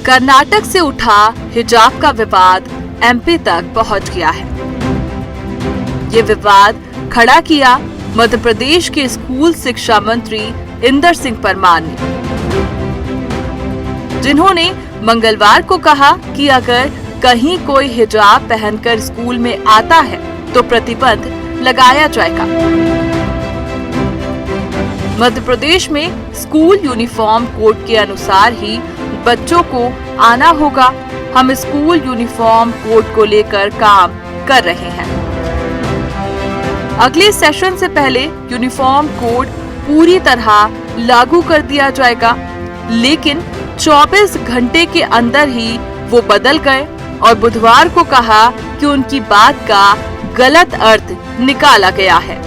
कर्नाटक से उठा हिजाब का विवाद एमपी तक पहुंच गया है। ये विवाद खड़ा किया मध्य प्रदेश के स्कूल शिक्षा मंत्री इंदर सिंह परमार ने, जिन्होंने मंगलवार को कहा कि अगर कहीं कोई हिजाब पहनकर स्कूल में आता है तो प्रतिबंध लगाया जाएगा। मध्य प्रदेश में स्कूल यूनिफॉर्म कोड के अनुसार ही बच्चों को आना होगा। हम स्कूल यूनिफॉर्म कोड को लेकर काम कर रहे हैं। अगले सेशन से पहले यूनिफॉर्म कोड पूरी तरह लागू कर दिया जाएगा, लेकिन 24 घंटे के अंदर ही वो बदल गए और बुधवार को कहा कि उनकी बात का गलत अर्थ निकाला गया है।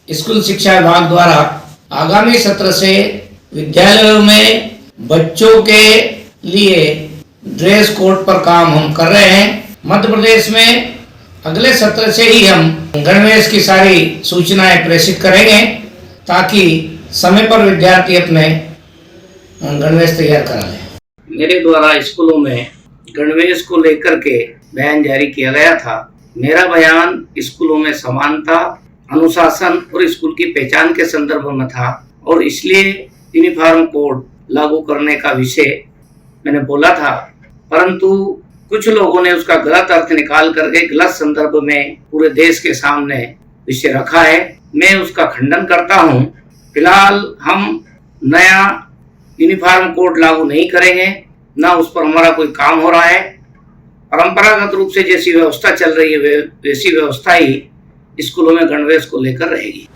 स्कूल शिक्षा विभाग द्वारा आगामी सत्र से विद्यालयों में बच्चों के लिए ड्रेस कोड पर काम हम कर रहे हैं। मध्य प्रदेश में अगले सत्र से ही हम गणवेश की सारी सूचनाएं प्रेषित करेंगे ताकि समय पर विद्यार्थी अपने गणवेश तैयार करा लें। मेरे द्वारा स्कूलों में गणवेश को लेकर के बयान जारी किया गया था। मेरा बयान स्कूलों में समानता, अनुशासन और स्कूल की पहचान के संदर्भ में था और इसलिए यूनिफॉर्म कोड लागू करने का विषय मैंने बोला था, परंतु कुछ लोगों ने उसका गलत अर्थ निकाल करके गलत संदर्भ में पूरे देश के सामने विषय रखा है। मैं उसका खंडन करता हूं। फिलहाल हम नया यूनिफॉर्म कोड लागू नहीं करेंगे, ना उस पर हमारा कोई काम हो रहा है। परंपरागत रूप से जैसी व्यवस्था चल रही है वैसी व्यवस्था ही स्कूलों में गणवेश को लेकर रहेगी।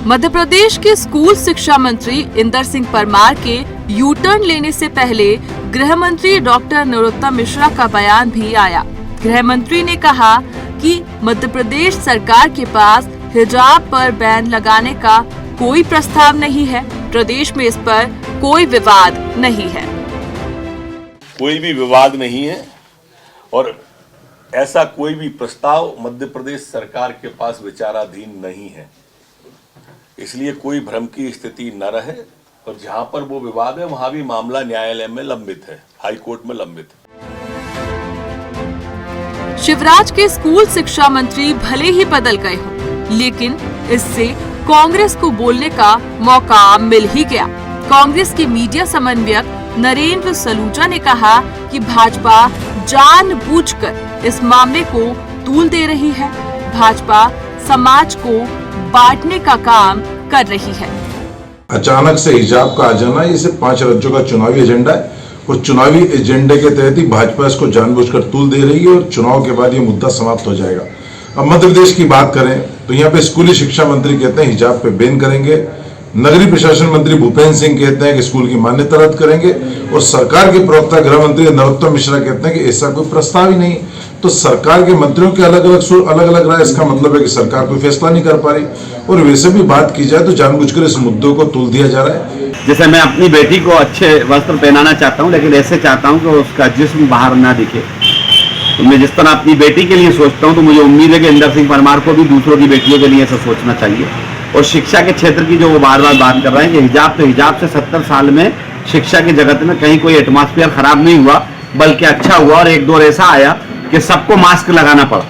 मध्य प्रदेश के स्कूल शिक्षा मंत्री इंदर सिंह परमार के यू टर्न लेने से पहले गृह मंत्री डॉक्टर नरोत्तम मिश्रा का बयान भी आया। गृह मंत्री ने कहा कि मध्य प्रदेश सरकार के पास हिजाब पर बैन लगाने का कोई प्रस्ताव नहीं है। प्रदेश में इस पर कोई विवाद नहीं है। कोई भी विवाद नहीं है और ऐसा कोई भी प्रस्ताव मध्य प्रदेश सरकार के पास विचाराधीन नहीं है, इसलिए कोई भ्रम की स्थिति न रहे। और जहां पर वो विवाद है वहां भी मामला न्यायालय में लंबित है, हाई कोर्ट में लंबित है। शिवराज के स्कूल शिक्षा मंत्री भले ही बदल गए हों, लेकिन इससे कांग्रेस को बोलने का मौका मिल ही गया। कांग्रेस के मीडिया समन्वयक नरेंद्र सलूजा ने कहा कि भाजपा जानबूझकर इस मामले को तूल दे रही है। भाजपा समाज को बांटने का काम कर रही है। अचानक से हिजाब का आ जाना ये सिर्फ 5 राज्यों का चुनावी एजेंडा है और चुनावी एजेंडे के तहत ही भाजपा इसको जानबूझकर तूल दे रही है और चुनाव के बाद ये मुद्दा समाप्त हो जाएगा। अब मध्य प्रदेश की बात करें तो यहाँ पे स्कूली शिक्षा मंत्री कहते हैं हिजाब पे बैन करेंगे, नगरीय प्रशासन मंत्री भूपेंद्र सिंह कहते हैं कि स्कूल की मान्यता रद्द करेंगे और सरकार के प्रवक्ता गृह मंत्री नरोत्तम मिश्रा कहते हैं कि ऐसा कोई प्रस्ताव ही नहीं। तो सरकार के मंत्रियों के अलग अलग राय, इसका मतलब है कि सरकार कोई फैसला नहीं कर पा रही। और वैसे भी बात की जाए तो जानबूझकर इस मुद्दों को तूल दिया जा रहा है। जैसे मैं अपनी बेटी को अच्छे वस्त्र पहनाना चाहता हूँ, लेकिन ऐसे चाहता हूँ कि उसका जिस्म बाहर ना दिखे। तो मैं जिस तरह अपनी बेटी के लिए सोचता हूँ तो मुझे उम्मीद है कि इंदर सिंह परमार को भी दूसरों की बेटियों के लिए ऐसा सोचना चाहिए। और शिक्षा के क्षेत्र की जो वो बार बार बात कर रहे हैं कि हिजाब, तो हिजाब से 70 साल में शिक्षा के जगत में कहीं कोई एटमॉस्फेयर खराब नहीं हुआ, बल्कि अच्छा हुआ। और एक दौर ऐसा आया कि सबको मास्क लगाना पड़ा।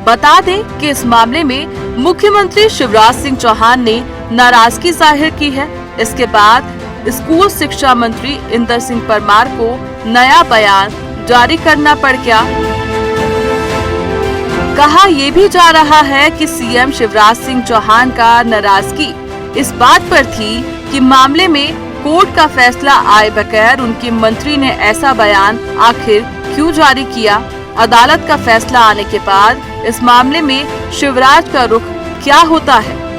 बता दें कि इस मामले में मुख्यमंत्री शिवराज सिंह चौहान ने नाराजगी जाहिर की है। इसके बाद स्कूल शिक्षा मंत्री इंदर सिंह परमार को नया बयान जारी करना पड़ गया। कहा यह भी जा रहा है कि सीएम शिवराज सिंह चौहान का नाराजगी इस बात पर थी कि मामले में कोर्ट का फैसला आए बगैर उनके मंत्री ने ऐसा बयान आखिर क्यों जारी किया। अदालत का फैसला आने के बाद इस मामले में शिवराज का रुख क्या होता है,